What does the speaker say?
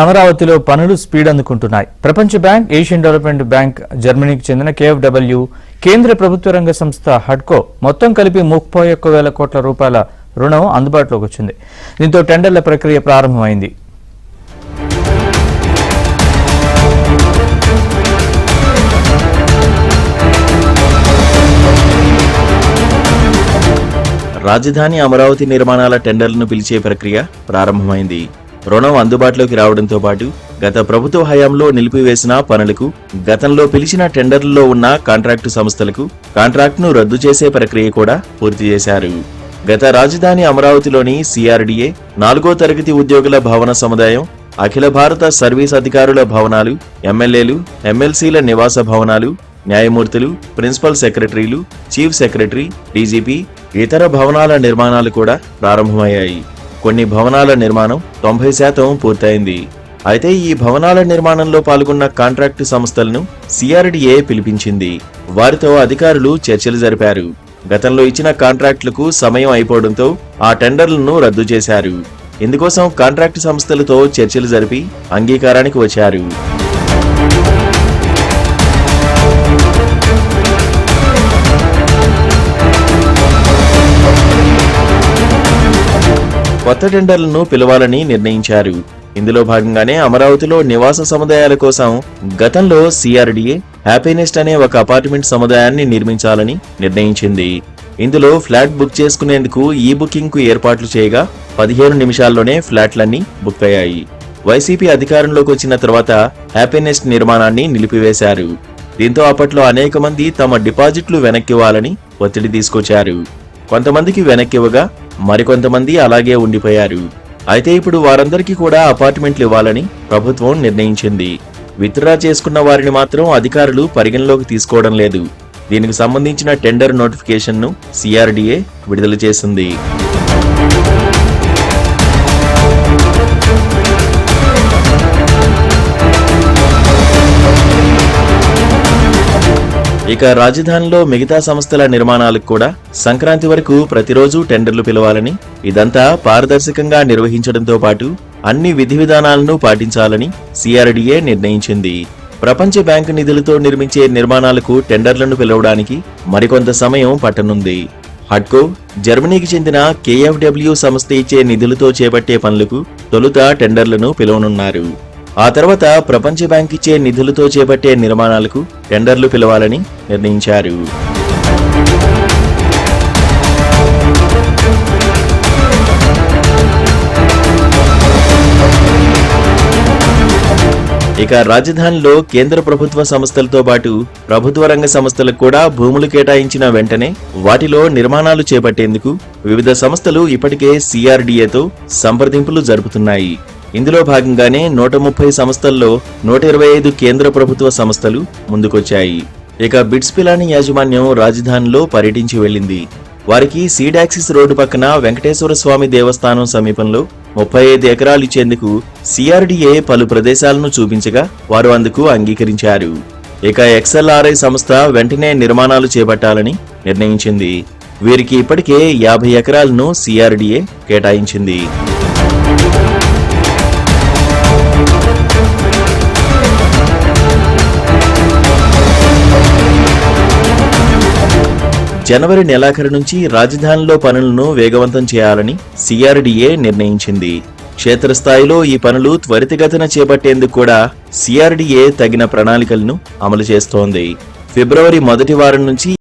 అమరావతిలో పనులు స్పీడ్ అందుకుంటున్నాయి. ప్రపంచ బ్యాంక్, ఏషియన్ డెవలప్మెంట్ బ్యాంక్, జర్మనీకి చెందిన KfW, కేంద్ర ప్రభుత్వ రంగ సంస్థ హడ్కో మొత్తం కలిపి 31,000 కోట్ల రూపాయల రుణం అందుబాటులోకి వచ్చింది. దీంతో టెండర్ల ప్రక్రియ ప్రారంభమైంది. రాజధాని అమరావతి నిర్మాణాల టెండర్లను పిలిచే ప్రక్రియ ప్రారంభమైంది. రుణం అందుబాటులోకి రావడంతో పాటు గత ప్రభుత్వ హయాంలో నిలిపివేసిన పనులకు, గతంలో పిలిచిన టెండర్లలో ఉన్న కాంట్రాక్టు సంస్థలకు కాంట్రాక్టును రద్దు చేసే ప్రక్రియ కూడా పూర్తి చేశారు. గత రాజధాని అమరావతిలోని CRDA 4వ తరగతి ఉద్యోగుల భవన సముదాయం, అఖిల భారత సర్వీస్ అధికారుల భవనాలు, ఎమ్మెల్యేలు, ఎమ్మెల్సీల నివాస భవనాలు, న్యాయమూర్తులు, ప్రిన్సిపల్ సెక్రటరీలు, చీఫ్ సెక్రటరీ, DGP, ఇతర భవనాల నిర్మాణాలు కూడా ప్రారంభమయ్యాయి. కొన్ని భవనాల నిర్మాణం 90% పూర్తయింది. అయితే ఈ భవనాల నిర్మాణంలో పాల్గొన్న కాంట్రాక్టు సంస్థలను CRDA పిలిపించింది. వారితో అధికారులు చర్చలు జరిపారు. గతంలో ఇచ్చిన కాంట్రాక్టులకు సమయం అయిపోవడంతో ఆ టెండర్లను రద్దు చేశారు. ఇందుకోసం కాంట్రాక్టు సంస్థలతో చర్చలు జరిపి అంగీకారానికి వచ్చారు. కొత్త టెండర్లను పిలవాలని నిర్ణయించారు. ఇందులో భాగంగానే అమరావతిలో నివాస సముదాయాల కోసం గతంలో CRDA హ్యాపీనెస్ట్ అనే ఒక అపార్ట్మెంట్ సముదాయాన్ని నిర్మించాలని నిర్ణయించింది. ఇందులో ఫ్లాట్ బుక్ చేసుకునేందుకు ఈ బుకింగ్ కు ఏర్పాట్లు చేయగా 15 నిమిషాల్లోనే ఫ్లాట్లన్నీ బుక్ అయ్యాయి. వైసీపీ అధికారంలోకి వచ్చిన తర్వాత హ్యాపీనెస్ట్ నిర్మాణాన్ని నిలిపివేశారు. దీంతో అప్పట్లో అనేక మంది తమ డిపాజిట్లు వెనక్కివ్వాలని ఒత్తిడి తీసుకొచ్చారు. కొంతమందికి వెనక్కివ్వగా మరికొంతమంది అలాగే ఉండిపోయారు. అయితే ఇప్పుడు వారందరికీ కూడా అపార్ట్మెంట్లు ఇవ్వాలని ప్రభుత్వం నిర్ణయించింది. విత్డ్రా చేసుకున్న వారిని మాత్రం అధికారులు పరిగణలోకి తీసుకోవడం లేదు. దీనికి సంబంధించిన టెండర్ నోటిఫికేషన్ను CRDA విడుదల చేసింది. ఇక రాజధానిలో మిగతా సంస్థల నిర్మాణాలకు కూడా సంక్రాంతి వరకు ప్రతిరోజు టెండర్లు పిలవాలని, ఇదంతా పారదర్శకంగా నిర్వహించడంతో పాటు అన్ని విధి విధానాలను పాటించాలని CRDA నిర్ణయించింది. ప్రపంచ బ్యాంకు నిధులతో నిర్మించే నిర్మాణాలకు టెండర్లను పిలవడానికి మరికొంత సమయం పట్టనుంది. హడ్కో, జర్మనీకి చెందిన KfW సంస్థ ఇచ్చే నిధులతో చేపట్టే పనులకు తొలుత టెండర్లను పిలవనున్నారు. ఆ తర్వాత ప్రపంచ బ్యాంక్ ఇచ్చే నిధులతో చేపట్టే నిర్మాణాలకు టెండర్లు పిలవాలని నిర్ణయించారు. ఇక రాజధానిలో కేంద్ర ప్రభుత్వ సంస్థలతో పాటు ప్రభుత్వ రంగ సంస్థలకు కూడా భూములు కేటాయించిన వెంటనే వాటిలో నిర్మాణాలు చేపట్టేందుకు వివిధ సంస్థలు ఇప్పటికే CRDAతో సంప్రదింపులు జరుపుతున్నాయి. ఇందులో భాగంగానే 130 సంస్థల్లో 125 కేంద్ర ప్రభుత్వ సంస్థలు ముందుకొచ్చాయి. ఇక బిట్స్ పిలాని యాజమాన్యం రాజధానిలో పర్యటించి వెళ్లింది. వారికి సీడాక్సిస్ రోడ్డు పక్కన వెంకటేశ్వర స్వామి దేవస్థానం సమీపంలో 35 ఎకరాలు ఇచ్చేందుకు CRDA పలు ప్రదేశాలను చూపించగా వారు అందుకు అంగీకరించారు. ఇక XLRI సంస్థ వెంటనే నిర్మాణాలు చేపట్టాలని నిర్ణయించింది. వీరికి ఇప్పటికే 50 ఎకరాలను CRDA కేటాయించింది. జనవరి నెలాఖరు నుంచి రాజధానిలో పనులను వేగవంతం చేయాలని CRDA నిర్ణయించింది. క్షేత్రస్థాయిలో ఈ పనులు త్వరితగతిన చేపట్టేందుకు కూడా CRDA తగిన ప్రణాళికలను అమలు చేస్తోంది. ఫిబ్రవరి మొదటి వారం నుంచి